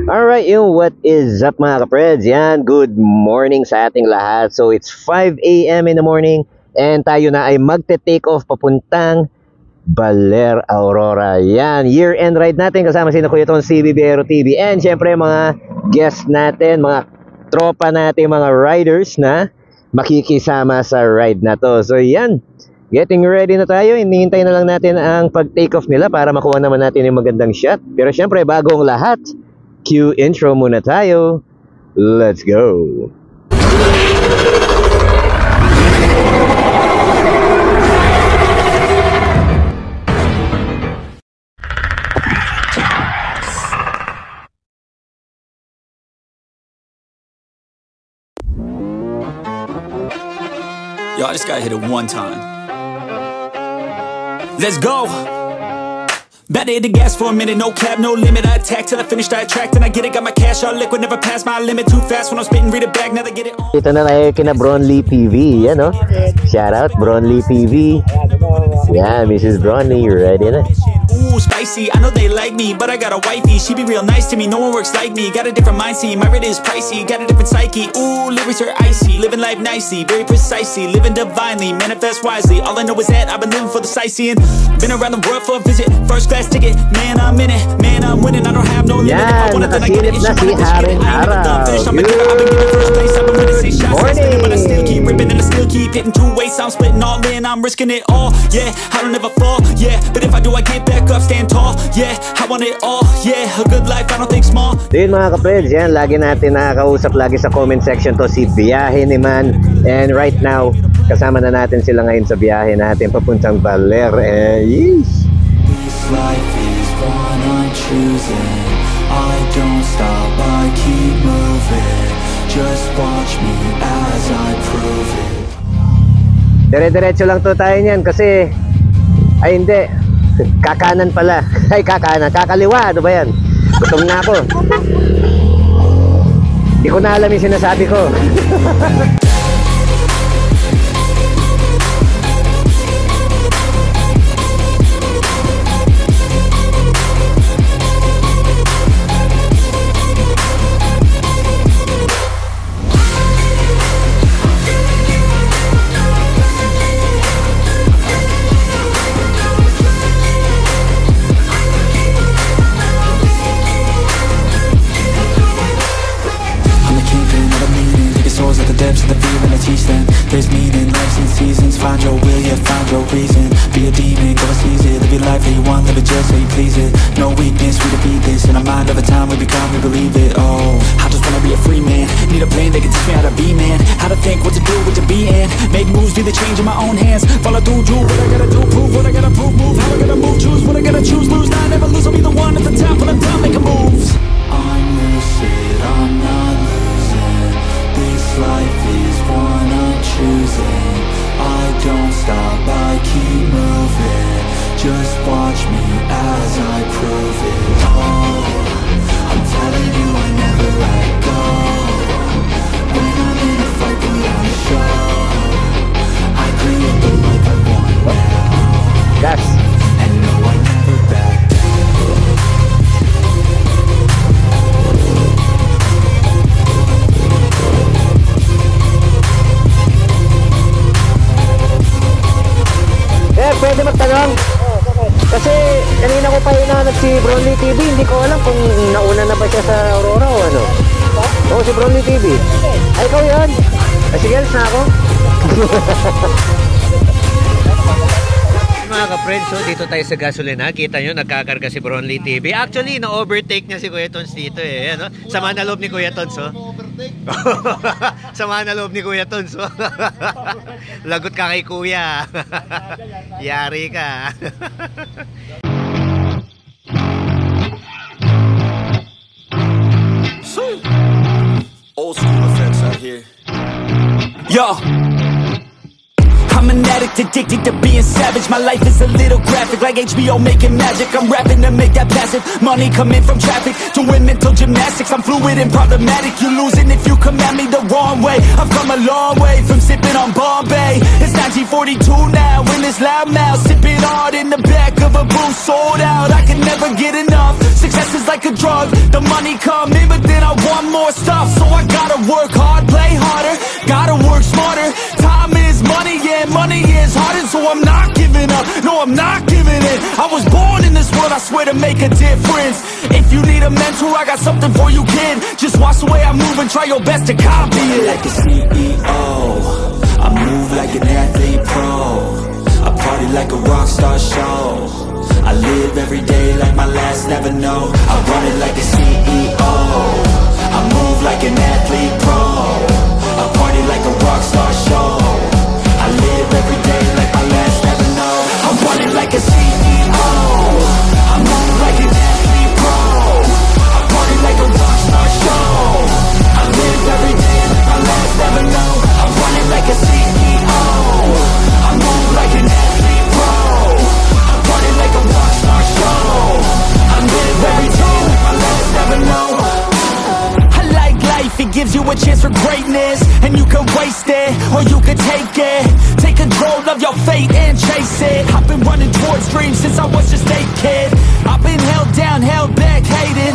Alright, what is up mga kapreds? Yan, good morning sa ating lahat. So it's 5 a.m. in the morning and tayo na ay magte-take off papuntang Baler, Aurora. Yan, year-end ride natin kasama si Kuya Ton, CBBero TV. And syempre mga guests natin, mga tropa natin, mga riders na makikisama sa ride na to. So yan, getting ready na tayo. Hinihintay na lang natin ang pag-take off nila para makuha naman natin yung magandang shot. Pero syempre, bago ang lahat, cue intro muna tayo. Let's go. Yo, I just gotta hit it one time. Let's go! Better hit the gas for a minute, no cap, no limit. I attack till I finish, I attract and I get it. Got my cash all liquid, never pass my limit. Too fast when I'm spitting, read it back, now they get it on. Ito na tayo kina Bronly TV, yan o. Shout out Bronly TV. Yeah, Mrs. Bronly, ready na. Ooh, spicy, I know they like me, but I got a wifey. She be real nice to me, no one works like me. Got a different mindset, my rate is pricey. Got a different psyche, ooh, lyrics are icy. Living life nicely, very precisely. Living divinely, manifest wisely. All I know is that I've been living for the sightseeing. Been around the world for a visit, first class ticket. Man, I'm in it, man, I'm winning. I don't have no limit. Yan, nakasilip na si Haring Araw. Morning! But I still keep ripping and I still keep hitting two ways. I'm splitting all in, I'm risking it all. Yeah, I don't ever fall, yeah. But if I do, I get back up, stand tall. Yeah, I want it all, yeah. A good life, I don't think small. Yun mga kapreds, yan, lagi natin nakakausap lagi sa comment section to si Biyahe ni Man. And right now, kasama na natin sila ngayon sa biyahe natin papuntang Baler. Yeesh! This life is one I'm choosing. I don't stop, I keep moving. Just watch me as I prove it. Dire-diretso lang to tayo niyan kasi ay hindi, kakanan pala. Ay kakanan, kakaliwa, ano ba yan? Gutom na ako. Hindi ko na alam yung sinasabi ko. There's meaning, lives and seasons. Find your will, yeah, find your reason. Be a demon, go and seize it. Live your life how you want, live it just so you please it. No weakness, we defeat this. In our mind, over time, we become, we believe it. Oh, I just wanna be a free man. Need a plan that can teach me how to be man. How to think, what to do, what to be in. Make moves, be the change in my own hands. Follow through, do what I gotta do, prove what I gotta prove. Move how I gotta move, choose what I gotta choose. Lose, now I never lose, I'll be the one at the top. When I'm done making moves, I'm lucid, I'm not losing. This life is one I'm choosing. I don't stop, I keep moving. Just watch me as I prove it. Oh, I'm telling you I never let go. When I'm in a fight, put on a show. I create the life I want now. Yes. And no, I never back down. Pwede magtanong? Kasi kanina ko pa hinahanap si Bronly TV. Hindi ko alam kung nauna na ba siya sa Aurora o ano. Oo, si Bronly TV. Ay, ikaw yan. Sige, alis na ako. Mga ka-friends, so dito tayo sa gasolina. Kita nyo, nagkakarga si Bronly TV. Actually, na-overtake niya si Kuya Tons dito eh. Ano? Sama na loob ni Kuya Tons, oh. Sama na loob ni Kuya Tons, oh. Lagot ka kay Kuya. Yari ka. Old school effects out here. Yo! I'm an addict, addicted to being savage. My life is a little graphic, like HBO making magic. I'm rapping to make that passive money coming from traffic. Doing mental gymnastics, I'm fluid and problematic. You losing if you come at me the wrong way. I've come a long way from sipping on Bombay. It's 1942 now, in this loud mouth, sipping hard in the back of a booth, sold out. I can never get enough. Success is like a drug, the money come in, but then I want more stuff. So I gotta work hard, play harder, gotta work smarter. Time is money, yeah, money is harder. So I'm not giving up, no, I'm not giving in. I was born in this world, I swear, to make a difference. If you need a mentor, I got something for you, kid. Just watch the way I move and try your best to copy it. Like a CEO, I move like an athlete pro. I party like a rock star show. I live every day like my last, never know. I run it like a CEO. I move like an athlete pro. I party like a rock star show. I live every day like my last, never know. I run it like a CEO. I move like an athlete pro. I party like a rock star show. I live every day like my last, never know. I run it like a CEO. I move like an athlete pro. I party like a rock star show. I live every day like my last, never know. I like life, it gives you a chance for greatness. And you can waste it, or you can take it. Take control of your fate and chase it. I've been running towards dreams since I was just a kid. I've been held down, held back, hated.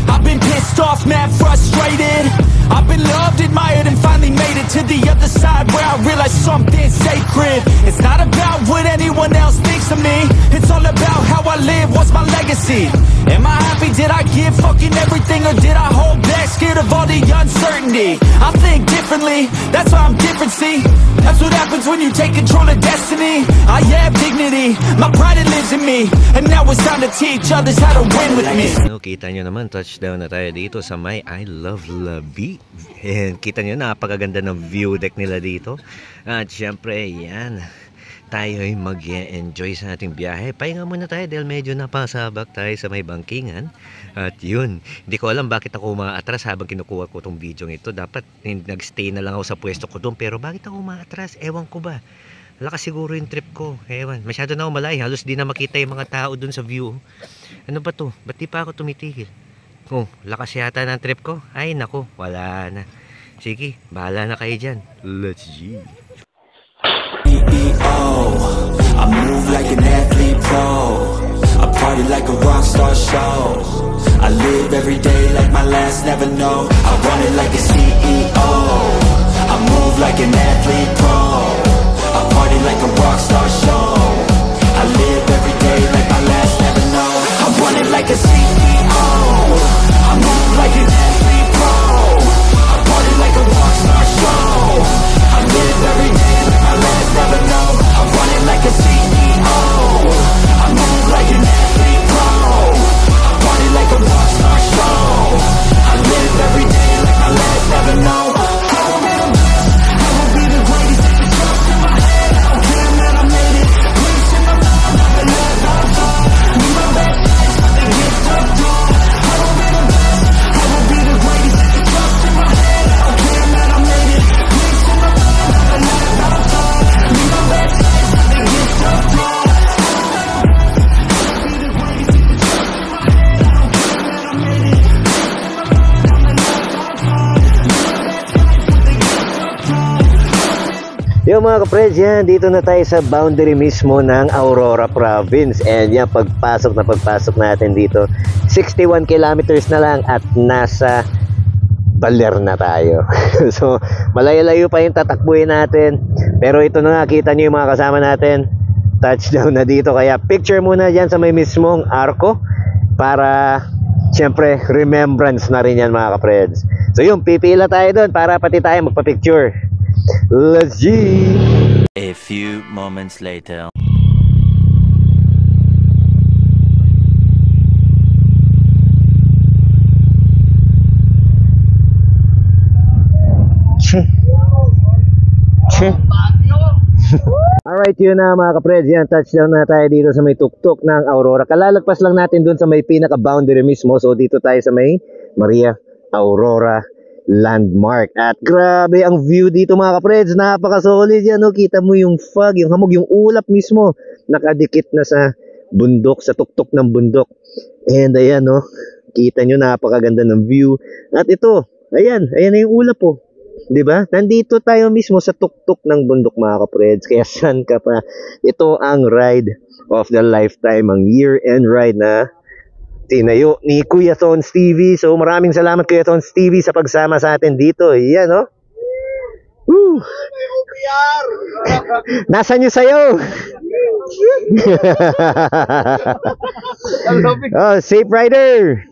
I've been pissed off, mad, frustrated. I've been loved, admired, and finally made it to the other side, where I realized something sacred. It's not about what anyone else thinks of me. It's all about how I live, what's my legacy. Am I happy, did I give fucking everything, or did I hold back, scared of all the uncertainty? I think differently, that's why I'm different, see. That's what happens when you take control of destiny. I have dignity, my pride, it lives in me. And now it's time to teach others how to win with me. No, kita nyo naman, touchdown na tayo dito sa may I Love Labi. And kita nyo, napakaganda ng view deck nila dito. At syempre, yan, tayo ay mag-enjoy sa ating biyahe. Pahinga muna tayo dahil medyo napasabak tayo sa may bangkingan. At yun, hindi ko alam bakit ako umaatras habang kinukuha ko tong video ito. Dapat nag-stay na lang ako sa pwesto ko doon. Pero bakit ako umaatras? Ewan ko ba? Lakas siguro yung trip ko. Ewan, masyado na ako malayo. Halos di na makita yung mga tao doon sa view. Ano ba to? Ba't di pa ako tumitigil? Oh, lakas yata ng trip ko. Ay nako, wala na. Sige, bahala na kayo dyan. Let's G. I move like an athlete pro. I party like a rock star show. I live every day like my last, never know. I run it like a CEO. I move like an athlete pro. I party like a rock star show. I live every day like my last, never know. I run it like a CEO. I move like an athlete pro. I party like a rock star show. I live every day like my last, never know. I run it like a CEO. I move like an athlete pro. I party like a rock star show. I live every day like my last, never know. I will be the best, I will be the greatest. Take the trust in my head, I don't care, man, I made it. Grace in my mind, I've been left out top. Need my best days, but they get tough drawn. I will be the best, I will be the greatest. Take the trust in my head, I don't care, man, I made it. Grace in my mind, I've been left out top. Need my best days, but they get tough drawn. Yo mga kapreds, yan, dito na tayo sa boundary mismo ng Aurora Province. And yan, pagpasok natin dito, 61 kilometers na lang at nasa Baler na tayo. So, malayo-layo pa yung tatakbuhin natin. Pero ito na nga, kita nyo yung mga kasama natin. Touchdown na dito. Kaya picture muna dyan sa may mismong arko para, syempre, remembrance na rin yan mga kapreds. So yun, pipila tayo doon para pati tayo magpa-picture. Let's G! A few moments later. Alright, yun na mga kapreds. Yan, touchdown na tayo dito sa may tuktok ng Aurora. Kalalagpas lang natin dun sa may pinaka-boundary mismo. So dito tayo sa may Maria Aurora landmark. At grabe ang view dito mga kapreds. Napaka-solid yan. No? Kita mo yung fog, yung hamog, yung ulap mismo. Nakadikit na sa bundok, sa tuktok ng bundok. And ayan, no? Kita nyo, napakaganda ng view. At ito, ayan na yung ulap po. 'Di ba? Nandito tayo mismo sa tuktok ng bundok mga kapreds. Kaya saan ka pa? Ito ang ride of the lifetime, ang year-end ride na tinayo ni Kuya Tons TV. So maraming salamat Kuya Tons TV sa pagsama sa atin dito. Yan, no? Woo! Nasaan yung sayo? Oh, safe rider.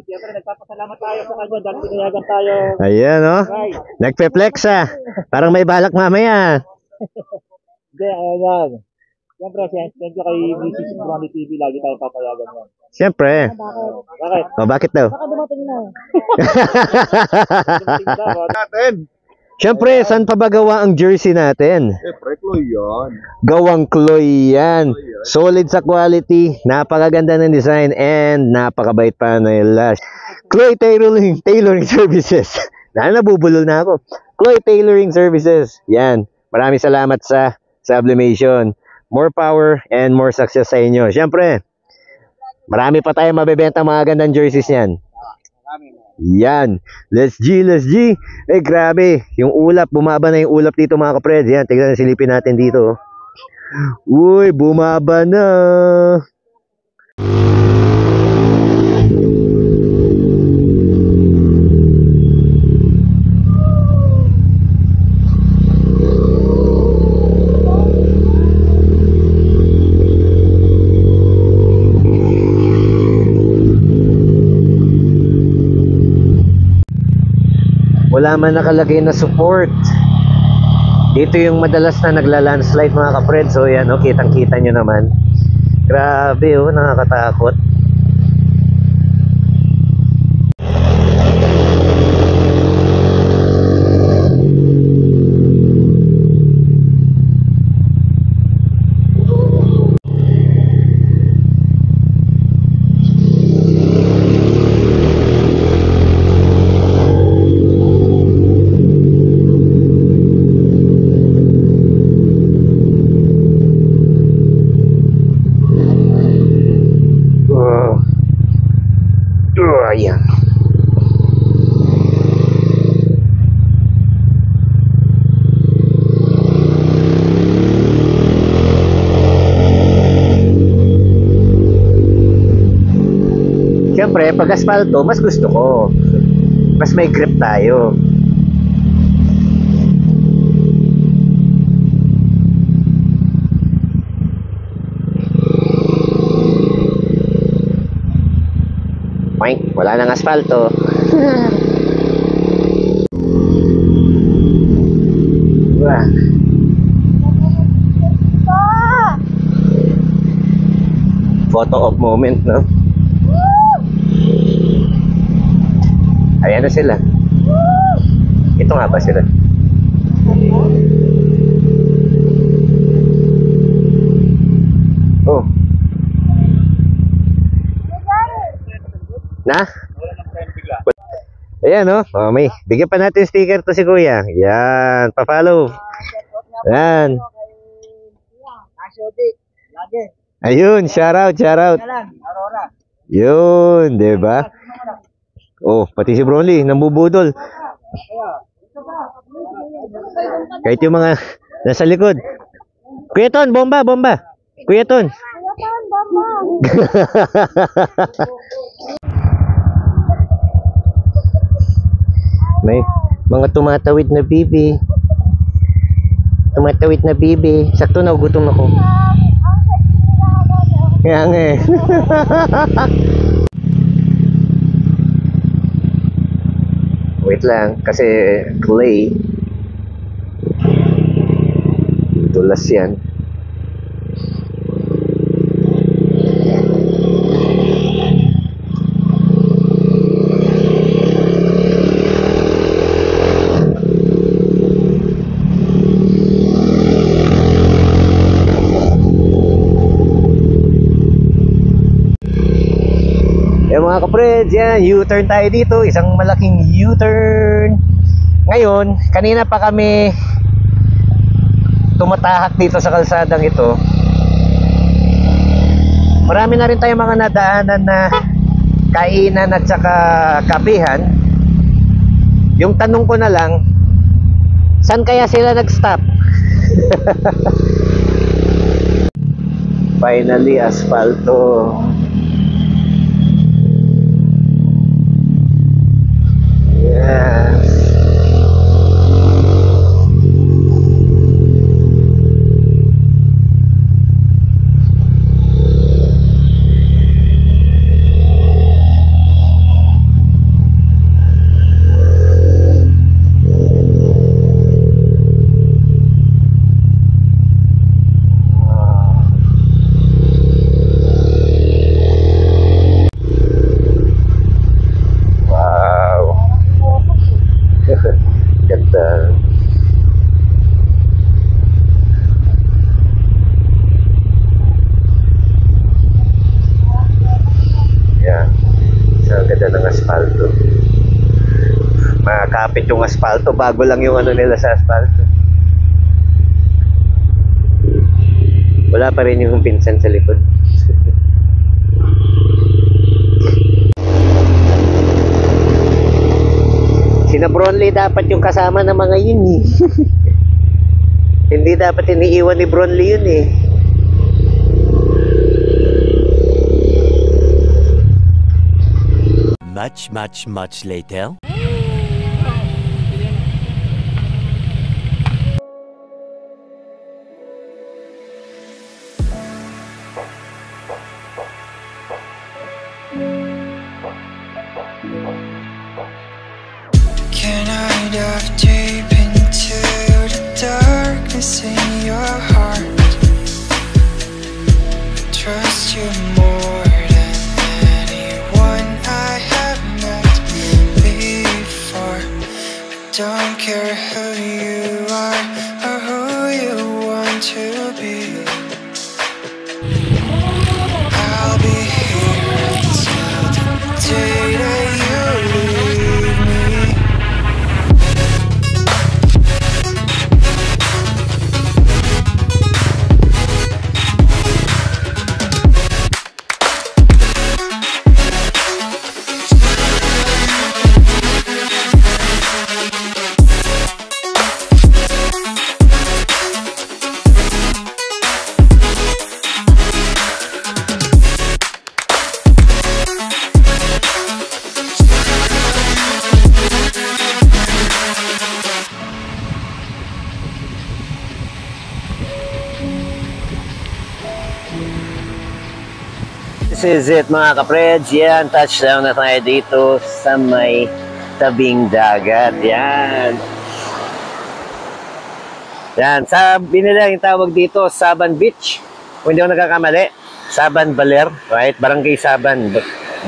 Siyempre, nagpapasalamat tayo sa kanya dahil pinayagan tayo. Ayan, no? Nagpe-flex parang may balak mamaya. Hindi, ayan. Siyempre, thank you kay Mrs. Ronnie TV. Lagi tayo papayagan yan. Siyempre. Bakit? O, bakit daw? Baka dumating na. Siyempre, saan pa ba gawa ang jersey natin? Siyempre, Chloe yan. Gawang Chloe yan. Solid sa quality, napakaganda ng design, and napakabait pa nila. Chloe Tailoring Services. Nabubulol na ako. Chloe Tailoring Services. Yan. Maraming salamat sa sublimation. More power and more success sa inyo. Siyempre, marami pa tayong mabibenta mga gandang jerseys niyan. Yan. Let's G. Eh, grabe. Yung ulap, bumaba na yung ulap dito mga kapred. Yan, tignan, silipin natin dito. Uy, bumaba na. Wala man nakalagay na support. Dito yung madalas na nagla-landslide mga kapred. So yan, oh, kitang-kita nyo naman. Grabe, oh, nakakatakot. Ayan. Siyempre, pag asfalto, mas gusto ko. Mas may grip tayo. Wala nang asfalto. Wah. Photo of moment, no? Ayan na sila. Ito nga ba sila? Oh. Na? Ayan, no? Oh, may bigyan pa natin sticker to si Kuya. Yan, pa-follow. Yan. Ayun, shout out. Aurora. Yun, 'di ba? Oh, pati si Broly nambubudol. Kahit yung mga nasa likod. Kuya Ton, bomba. Kuya Ton. May mga tumatawid na bibi. Sakto na gutom ako. Kaya nga eh. Wait lang, kasi clay. Tulas yan. Mga kapreds, yan, U-turn tayo dito. Isang malaking U-turn. Ngayon, kanina pa kami tumatahak dito sa kalsadang ito. Marami na rin tayong mga nadaanan na kainan at saka kapihan. Yung tanong ko na lang, saan kaya sila nag-stop? Finally, asfalto. Yes. Ganda. Yan. So, ganda ng asfalto. Makakapit yung asfalto bago lang yung ano nila sa asfalto. Wala pa rin yung pinsan sa likod. Sina Bronley dapat yung kasama ng mga yun eh. Hindi dapat iniiwan ni Bronley yun eh. Much later. Can I dive deep into the darkness in your heart? Trust you more than anyone I have met before. I don't care who you are or who you want to be. I'll be here until the day that you leave me. This is it mga kapreds. Yan, touchdown na tayo dito sa may tabing dagat. Yan. Yan, sabi nila yung tawag dito, Saban Beach. Kung hindi ako nagkakamali, Saban Baler, right? Barangay Saban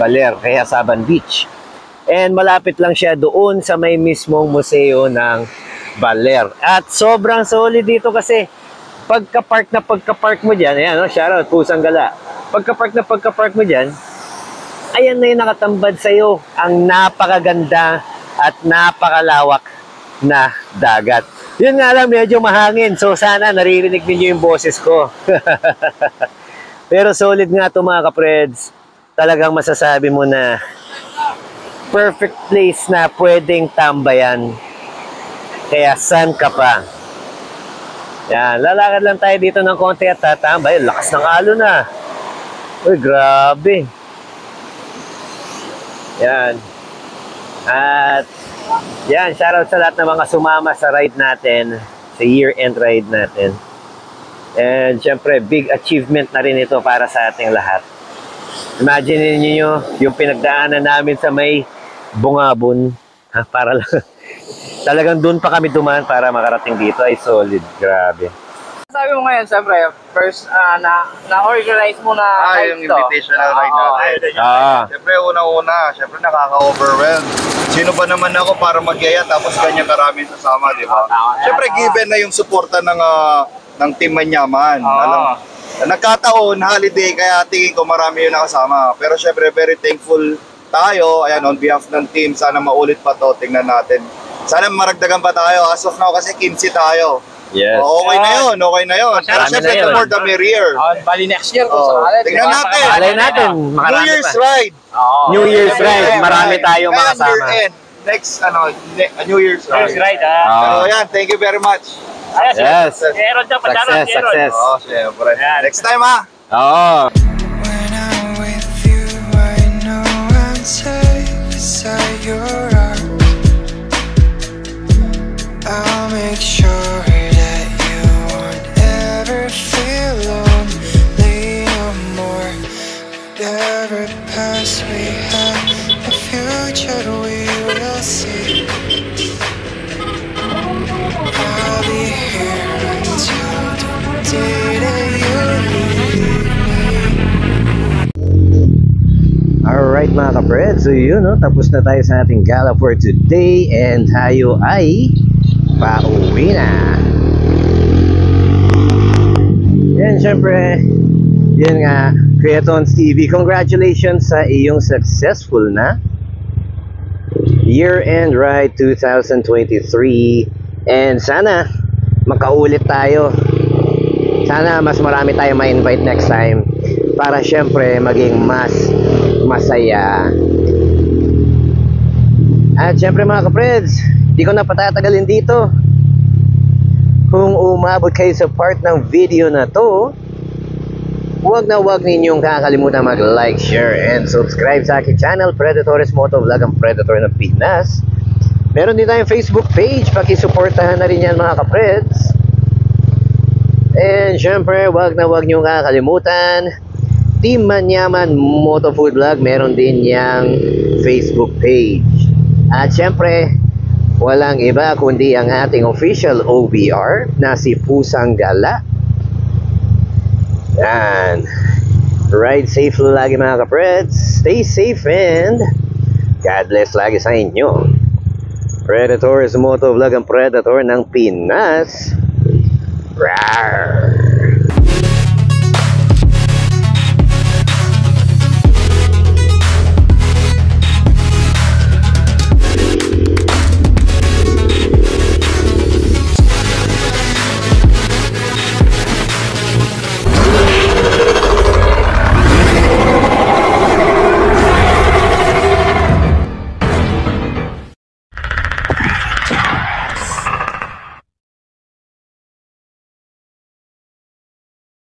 Baler, kaya Saban Beach. And malapit lang siya doon sa may mismong museo ng Baler. At sobrang solid dito kasi pagka-park mo dyan, ayan, no? Shoutout, Pusang Gala. Pagka-park mo dyan, ayan na yung nakatambad sa'yo ang napakaganda at napakalawak na dagat. Yun nga lang, medyo mahangin. So sana naririnig ninyo yung boses ko. Pero solid nga ito mga kapreds. Talagang masasabi mo na perfect place na pwedeng tambayan. Kaya saan ka pa? Yan, lalakad lang tayo dito ng konti at tatambay. Lakas ng alon na. Uy, grabe. Yan. At yan, shoutout sa lahat ng mga sumama sa ride natin, sa year-end ride natin. And syempre, big achievement na rin ito para sa ating lahat. Imagine niyo yung pinagdaanan namin sa may Bungabon. Para lang. Talagang doon pa kami dumaan para makarating dito. Ay solid, grabe. Sabi mo ngayon, siyempre, first na-organize mo na yung invitational ride natin. Siyempre, una-una, siyempre nakaka-overwhelm. Sino ba naman ako para magyaya tapos ganyan karami sasama, di ba? Siyempre, given na yung suporta ng Team Manyaman. Alam, nagkataon, holiday, kaya tingin ko marami yung nakasama. Pero siyempre, very thankful tayo. Ayan, on behalf ng team, sana maulit pa to. Tingnan natin. Sana maragdagan pa tayo. As of now, kasi 15 tayo. Yes. Okay na yun, okay na yun. Pero Marami syempre, na yun. the more the merrier. Bali next year kung Oh, sakali. tingnan natin. Malay natin, New makarami Year's pa. ride. New Year's ride, marami tayong Ngayon, makasama. year end. Next, New Year's ride. Right, So yan, thank you very much. Yes. Meron dyan, Success, success. Oh, syempre. Next time ha. Oo. When I'm with you, I know I'm safe beside your arms. I'll make sure that you won't ever feel lonely no more. Whatever past we have, the future we will see. I'll be here until the day that you leave me. Alright mga kapred, so yun no, tapos na tayo sa ating gala for today and tayo ay pauwi na. Yan, syempre, yun nga, Creatons TV, congratulations sa iyong successful na year-end ride 2023 and sana makaulit tayo. Sana mas marami tayo ma-invite next time para syempre maging mas masaya. At syempre mga kapreds, di ko na patatagalin dito. Kung umabot kayo sa part ng video na to, huwag ninyong kakalimutan mag-like, share, and subscribe sa aking channel, Predatores Motovlog, ang Predator ng Pinas. Meron din tayong Facebook page, pakisuportahan na rin yan mga kapreds. And syempre, huwag ninyong kakalimutan, Team Manyaman Motofood Vlog, meron din yang Facebook page. At syempre, walang iba kundi ang ating official OBR na si Pusang Gala. Yan. Ride safe lagi mga kapreds. Stay safe and God bless lagi sa inyo. Predators Motovlog, ang Predator ng Pinas. Rawr!